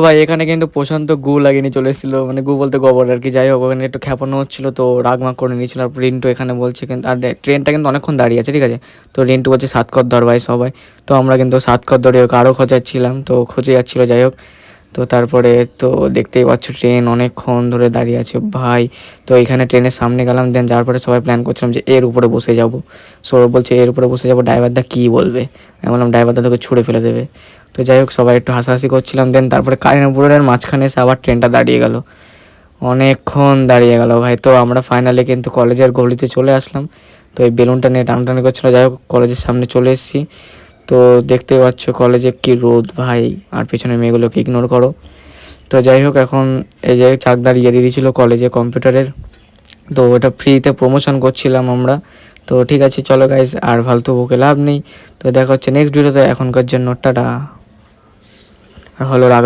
ভাই এখানে কিন্তু প্রশান্ত গু লাগিয়ে নিয়ে চলে এসেছিলো, মানে গু বলতে গোবর আর কি। যাই হোক ওখানে একটু খ্যাপানো হচ্ছিলো, তো রাগমাগ করে নিয়েছিল। আর রিন্টু এখানে বলছে কিন্তু, আর ট্রেনটা কিন্তু অনেকক্ষণ দাঁড়িয়ে আছে, ঠিক আছে। তো রিন্টু বলছে সাতকর ধর ভাই সবাই। তো আমরা কিন্তু সাতকর ধরে ওকে আরও খোঁজাচ্ছিলাম, তো খুঁজে যাচ্ছিলো। যাই হোক, তো তারপরে তো দেখতেই পাচ্ছ ট্রেন অনেকক্ষণ ধরে দাঁড়িয়ে আছে ভাই। তো এখানে ট্রেনের সামনে গেলাম, দেন যাওয়ার পরে সবাই প্ল্যান করছিলাম যে এর উপরে বসে যাব। সৌরভ বলছে এর উপরে বসে যাবো, ড্রাইভারদা কী বলবে। আমি বললাম ড্রাইভারদা তোকে ছুঁড়ে ফেলে দেবে। তো যাই হোক সবাই একটু হাসাহাসি করছিলাম। দেন তারপরে কালিনাপুরের মাঝখানে এসে আবার ট্রেনটা দাঁড়িয়ে গেল, অনেকক্ষণ দাঁড়িয়ে গেল ভাই। তো আমরা ফাইনালি কিন্তু কলেজের গলিতে চলে আসলাম। তো এই বেলুনটা নিয়ে টানাটানি করছিলো। যাই হোক কলেজের সামনে চলে এসেছি। তো দেখতে পাচ্ছ কলেজে কি রোদ ভাই, আর পেছনে মেয়েগুলোকে ইগনোর করো। তো যাই হোক এখন এই যে চাকদার ইয়ে দিয়ে দিয়েছিলো কলেজে কম্পিউটারের, তো ওটা ফ্রিতে প্রমোশন করছিলাম আমরা। তো ঠিক আছে চলো গাইজ, আর ফালতু বকে লাভ নেই। তো দেখা হচ্ছে নেক্সট ভিডিওতে, এখনকার জন্য টাটা। আর হলো